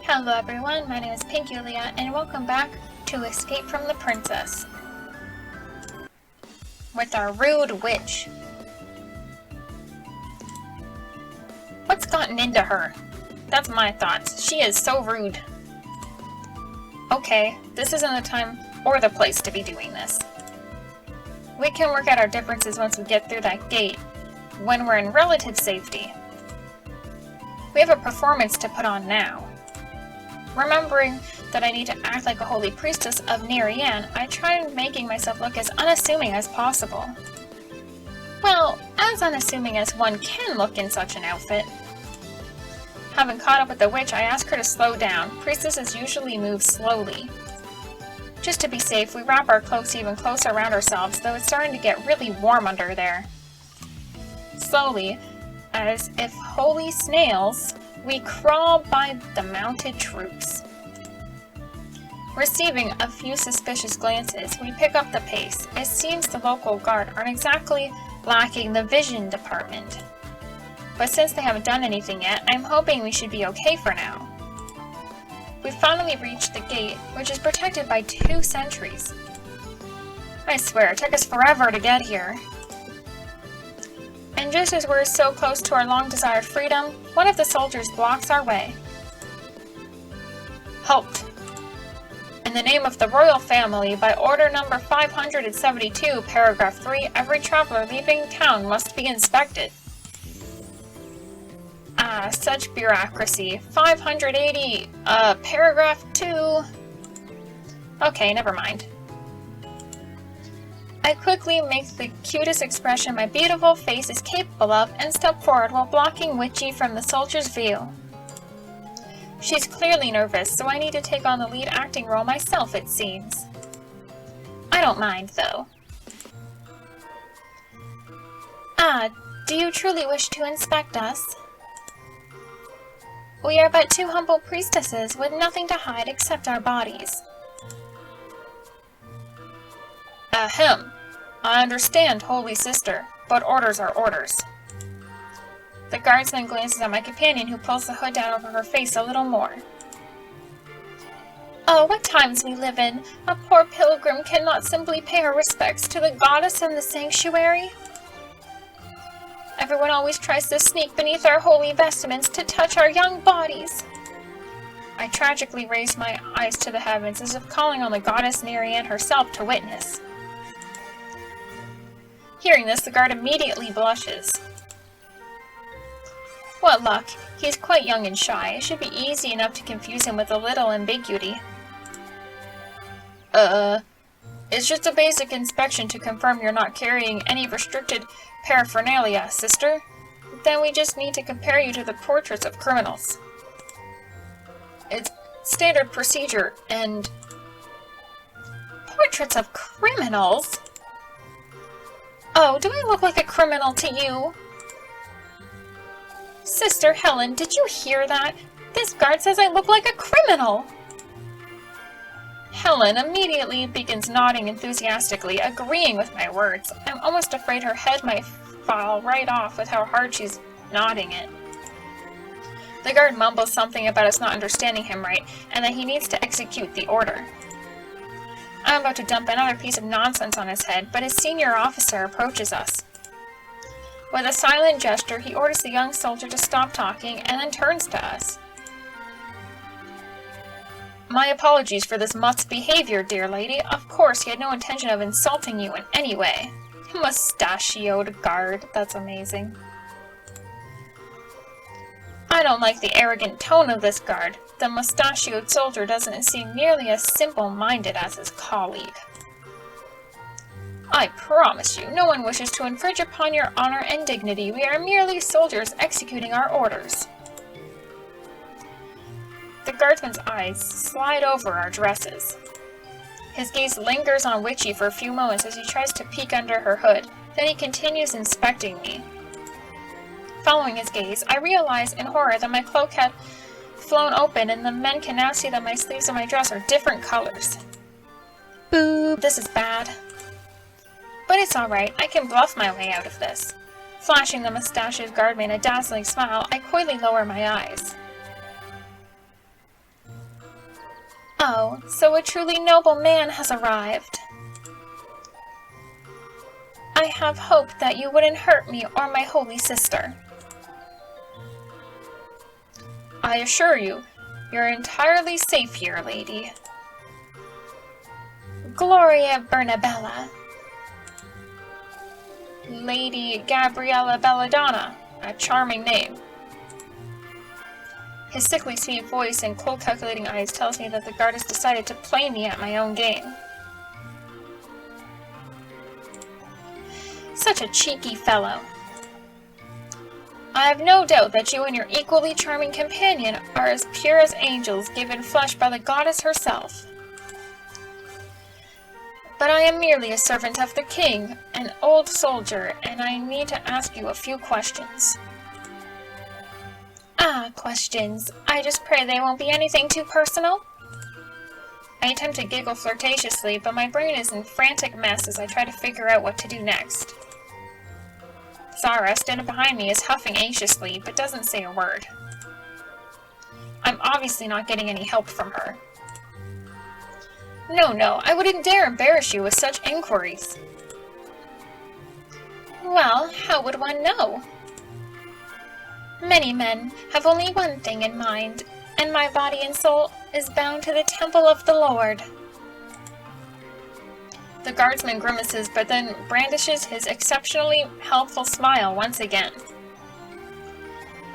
Hello everyone, my name is Pinkulia, and welcome back to Escape from the Princess. With our rude witch. What's gotten into her? That's my thoughts. She is so rude. Okay, this isn't the time or the place to be doing this. We can work out our differences once we get through that gate, when we're in relative safety. We have a performance to put on now. Remembering that I need to act like a holy priestess of Nerian, I tried making myself look as unassuming as possible. Well, as unassuming as one can look in such an outfit. Having caught up with the witch, I asked her to slow down. Priestesses usually move slowly. Just to be safe, we wrap our cloaks even closer around ourselves, though it's starting to get really warm under there. Slowly, as if holy snails, we crawl by the mounted troops. Receiving a few suspicious glances, we pick up the pace. It seems the local guard aren't exactly lacking the vision department. But since they haven't done anything yet, I'm hoping we should be okay for now. We finally reached the gate, which is protected by 2 sentries. I swear, it took us forever to get here. And just as we're so close to our long-desired freedom, one of the soldiers blocks our way. Halt! In the name of the royal family, by order number 572, paragraph 3, every traveler leaving town must be inspected. Ah, such bureaucracy. 580, paragraph 2. Okay, never mind. I quickly make the cutest expression my beautiful face is capable of and step forward while blocking Witchy from the soldier's view. She's clearly nervous, so I need to take on the lead acting role myself, it seems. I don't mind, though. Ah, do you truly wish to inspect us? We are but 2 humble priestesses with nothing to hide except our bodies. Ahem. I understand, holy sister, but orders are orders. The guardsman glances at my companion, who pulls the hood down over her face a little more. Oh, what times we live in! A poor pilgrim cannot simply pay her respects to the goddess in the sanctuary. Everyone always tries to sneak beneath our holy vestments to touch our young bodies. I tragically raise my eyes to the heavens, as if calling on the goddess Nerian herself to witness. Hearing this, the guard immediately blushes. What luck. He's quite young and shy. It should be easy enough to confuse him with a little ambiguity. It's just a basic inspection to confirm you're not carrying any restricted paraphernalia, sister. Then we just need to compare you to the portraits of criminals. It's standard procedure, and... Portraits of criminals? Oh, do I look like a criminal to you? Sister Helen, did you hear that? This guard says I look like a criminal! Helen immediately begins nodding enthusiastically, agreeing with my words. I'm almost afraid her head might fall right off with how hard she's nodding it. The guard mumbles something about us not understanding him right, and that he needs to execute the order. I'm about to dump another piece of nonsense on his head, but his senior officer approaches us. With a silent gesture, he orders the young soldier to stop talking and then turns to us. My apologies for this mutt's behavior, dear lady. Of course, he had no intention of insulting you in any way. Mustachioed guard. That's amazing. I don't like the arrogant tone of this guard. The mustachioed soldier doesn't seem nearly as simple-minded as his colleague. I promise you, no one wishes to infringe upon your honor and dignity. We are merely soldiers executing our orders. The guardsman's eyes slide over our dresses. His gaze lingers on Witchy for a few moments as he tries to peek under her hood. Then he continues inspecting me. Following his gaze, I realize in horror that my cloak had flown open, and the men can now see that my sleeves of my dress are different colors. Boo! This is bad. But it's alright, I can bluff my way out of this. Flashing the mustachioed guardman a dazzling smile, I coyly lower my eyes. Oh, so a truly noble man has arrived. I have hoped that you wouldn't hurt me or my holy sister. I assure you, you're entirely safe here, lady. Gloria Bernabella. Lady Gabriella Belladonna, a charming name. His sickly sweet voice and cold calculating eyes tells me that the guard has decided to play me at my own game. Such a cheeky fellow. I have no doubt that you and your equally charming companion are as pure as angels given flesh by the goddess herself. But I am merely a servant of the king, an old soldier, and I need to ask you a few questions. Ah, questions. I just pray they won't be anything too personal. I attempt to giggle flirtatiously, but my brain is in frantic mess as I try to figure out what to do next. Zara, standing behind me, is huffing anxiously, but doesn't say a word. I'm obviously not getting any help from her. No, I wouldn't dare embarrass you with such inquiries. Well, how would one know? Many men have only one thing in mind, and my body and soul is bound to the temple of the Lord. The guardsman grimaces, but then brandishes his exceptionally helpful smile once again.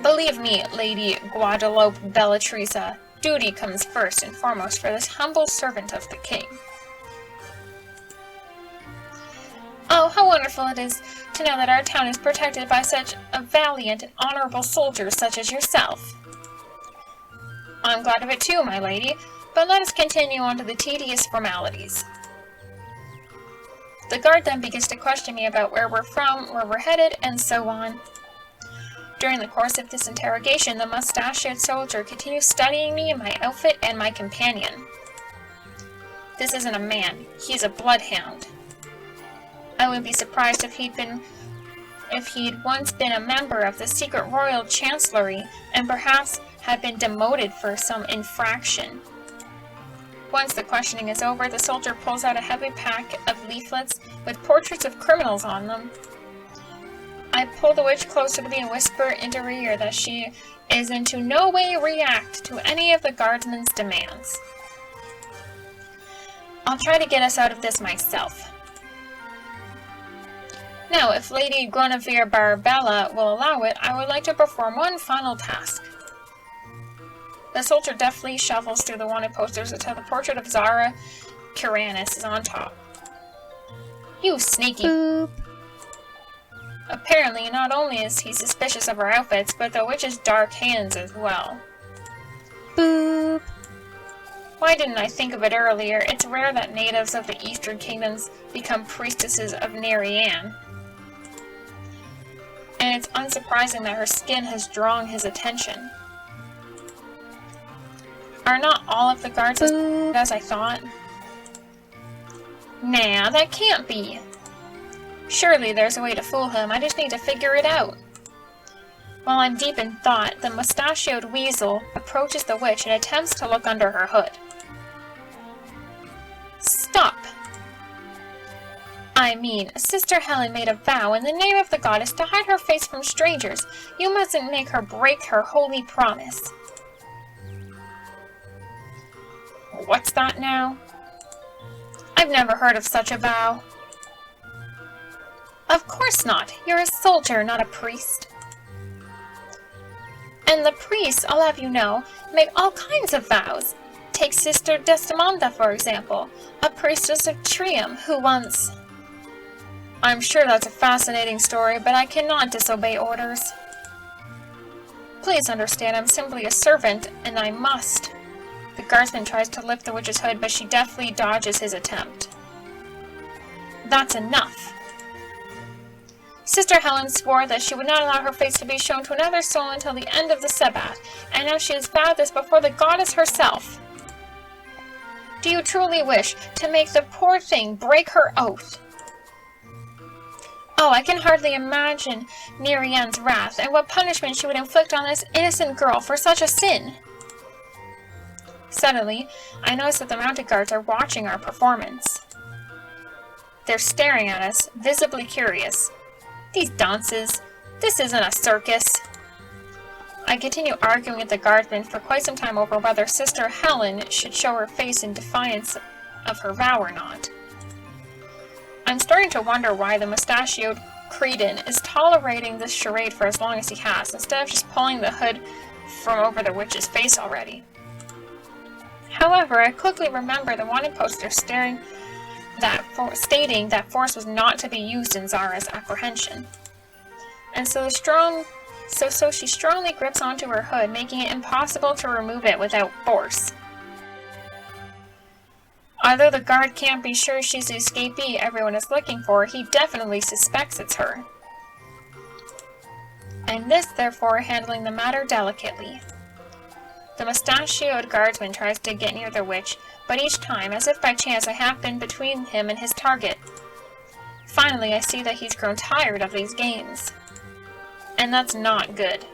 Believe me, Lady Guadalupe Bellatrisa, duty comes first and foremost for this humble servant of the king. Oh, how wonderful it is to know that our town is protected by such a valiant and honorable soldier such as yourself. I'm glad of it too, my lady, but let us continue on to the tedious formalities. The guard then begins to question me about where we're from, where we're headed, and so on. During the course of this interrogation, the mustachioed soldier continues studying me and my outfit and my companion. This isn't a man, he's a bloodhound. I wouldn't be surprised if he'd once been a member of the secret royal chancellery and perhaps had been demoted for some infraction. Once the questioning is over, the soldier pulls out a heavy pack of leaflets with portraits of criminals on them. I pull the witch closer to me and whisper into her ear that she is in no way react to any of the guardsman's demands. I'll try to get us out of this myself. Now, if Lady Guinevere Barbella will allow it, I would like to perform one final task. The soldier deftly shuffles through the wanted posters until the portrait of Zara Kuranes is on top. You sneaky... Boop. Apparently, not only is he suspicious of our outfits, but the witch's dark hands as well. Boop. Why didn't I think of it earlier? It's rare that natives of the Eastern Kingdoms become priestesses of Nerianne. And it's unsurprising that her skin has drawn his attention. Are not all of the guards as good as I thought? Nah, that can't be. Surely there's a way to fool him, I just need to figure it out. While I'm deep in thought, the mustachioed weasel approaches the witch and attempts to look under her hood. Stop! I mean, Sister Helen made a vow in the name of the goddess to hide her face from strangers. You mustn't make her break her holy promise. What's that now? I've never heard of such a vow. Of course not. You're a soldier, not a priest. And the priests, I'll have you know, make all kinds of vows. Take Sister Desdemona, for example, a priestess of Trium who once... I'm sure that's a fascinating story, but I cannot disobey orders. Please understand, I'm simply a servant, and I must. The guardsman tries to lift the witch's hood, but she deftly dodges his attempt. That's enough. Sister Helen swore that she would not allow her face to be shown to another soul until the end of the Sabbath, and now she has vowed this before the goddess herself. Do you truly wish to make the poor thing break her oath? Oh, I can hardly imagine Nerianne's wrath, and what punishment she would inflict on this innocent girl for such a sin. Suddenly, I notice that the mounted guards are watching our performance. They're staring at us, visibly curious. These dances, this isn't a circus. I continue arguing with the guardsmen for quite some time over whether Sister Helen should show her face in defiance of her vow or not. I'm starting to wonder why the mustachioed cretin is tolerating this charade for as long as he has, instead of just pulling the hood from over the witch's face already. However, I quickly remember the wanted poster stating that force was not to be used in Zara's apprehension. And so she strongly grips onto her hood, making it impossible to remove it without force. Although the guard can't be sure she's the escapee everyone is looking for, he definitely suspects it's her. And this, therefore, handling the matter delicately. The mustachioed guardsman tries to get near the witch, but each time, as if by chance, I have been between him and his target. Finally, I see that he's grown tired of these games. And that's not good.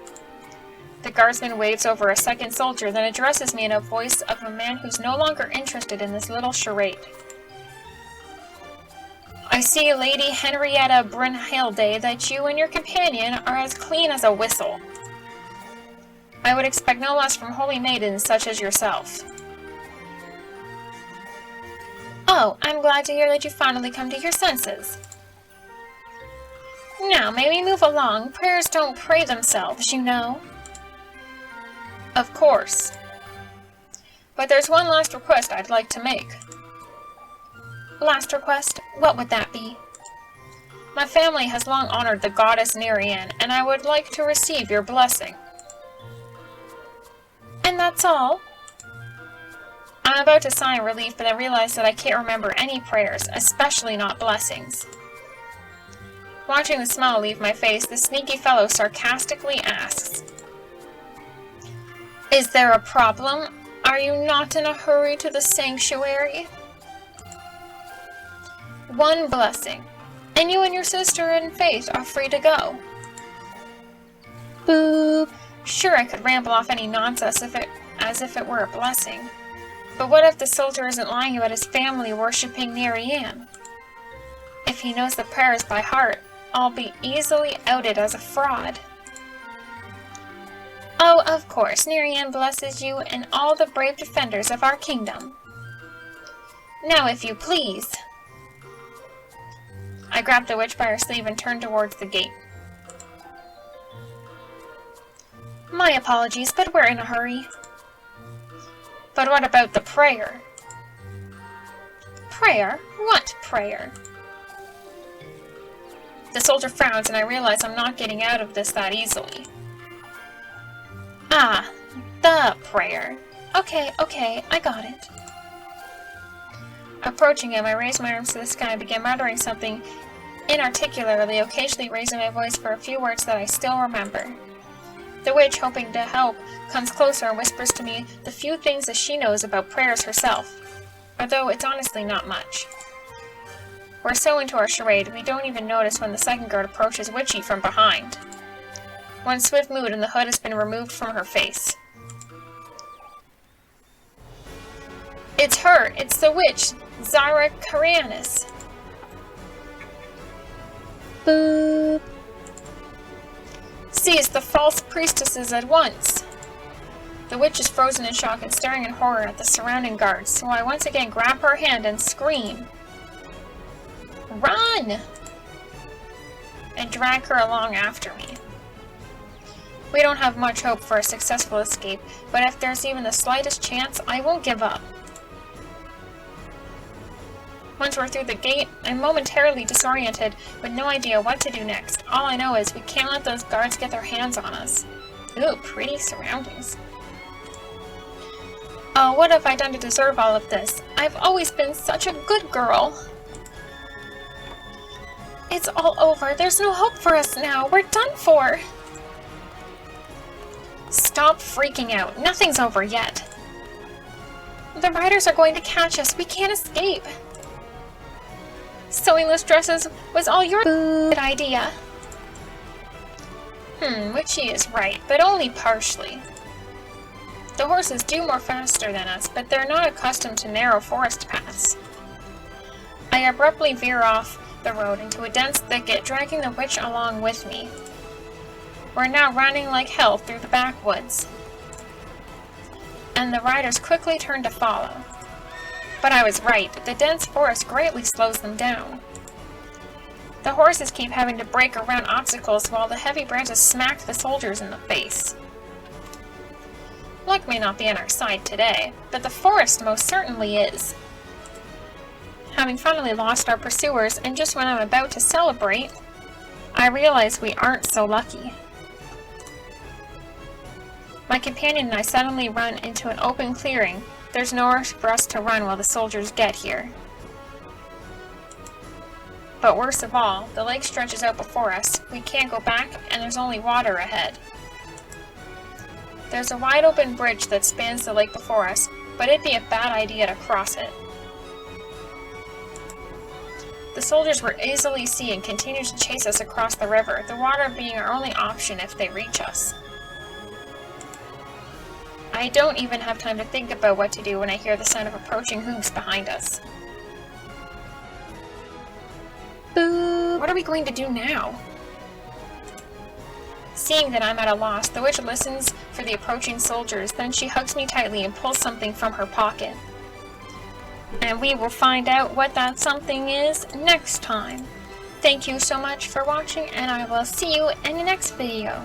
The guardsman waves over a second soldier, then addresses me in a voice of a man who's no longer interested in this little charade. I see, Lady Henrietta Brynhilde, that you and your companion are as clean as a whistle. I would expect no less from holy maidens such as yourself. Oh, I'm glad to hear that you finally come to your senses. Now, may we move along? Prayers don't pray themselves, you know. Of course. But there's one last request I'd like to make. Last request? What would that be? My family has long honored the goddess Nerianne, and I would like to receive your blessing. And that's all? I'm about to sigh in relief, but I realize that I can't remember any prayers, especially not blessings. Watching the smile leave my face, the sneaky fellow sarcastically asks, Is there a problem? Are you not in a hurry to the sanctuary? One blessing, and you and your sister in faith are free to go. Boo! Sure, I could ramble off any nonsense as if it were a blessing. But what if the soldier isn't lying about his family worshipping Nerianne? If he knows the prayers by heart, I'll be easily outed as a fraud. Oh, of course, Nerianne blesses you and all the brave defenders of our kingdom. Now, if you please. I grabbed the witch by her sleeve and turned towards the gate. My apologies, but we're in a hurry. But what about the prayer? Prayer? What prayer? The soldier frowns, and I realize I'm not getting out of this that easily. Ah, the prayer. Okay, I got it. Approaching him, I raise my arms to the sky and begin muttering something inarticulately, occasionally raising my voice for a few words that I still remember. The witch, hoping to help, comes closer and whispers to me the few things that she knows about prayers herself, although it's honestly not much. We're so into our charade, we don't even notice when the second guard approaches Witchy from behind. One swift move and the hood has been removed from her face. It's her! It's the witch! Zara Karanis! Boop! Seize the false priestesses at once! The witch is frozen in shock and staring in horror at the surrounding guards, so I once again grab her hand and scream. Run! And drag her along after me. We don't have much hope for a successful escape, but if there's even the slightest chance, I won't give up. Once we're through the gate, I'm momentarily disoriented, with no idea what to do next. All I know is we can't let those guards get their hands on us. Ooh, pretty surroundings. Oh, what have I done to deserve all of this? I've always been such a good girl. It's all over. There's no hope for us now. We're done for. Stop freaking out. Nothing's over yet. The riders are going to catch us. We can't escape. Sewing those dresses was all your good idea. Witchy is right, but only partially. The horses do move faster than us, but they're not accustomed to narrow forest paths. I abruptly veer off the road into a dense thicket, dragging the witch along with me. We're now running like hell through the backwoods, and the riders quickly turn to follow. But I was right, the dense forest greatly slows them down. The horses keep having to break around obstacles while the heavy branches smack the soldiers in the face. Luck may not be on our side today, but the forest most certainly is. Having finally lost our pursuers, and just when I'm about to celebrate, I realize we aren't so lucky. My companion and I suddenly run into an open clearing. There's nowhere for us to run while the soldiers get here. But worst of all, the lake stretches out before us. We can't go back, and there's only water ahead. There's a wide open bridge that spans the lake before us, but it'd be a bad idea to cross it. The soldiers will easily see and continue to chase us across the river, the water being our only option if they reach us. I don't even have time to think about what to do when I hear the sound of approaching hooves behind us. Boo! What are we going to do now? Seeing that I'm at a loss, the witch listens for the approaching soldiers, then she hugs me tightly and pulls something from her pocket. And we will find out what that something is next time. Thank you so much for watching, and I will see you in the next video.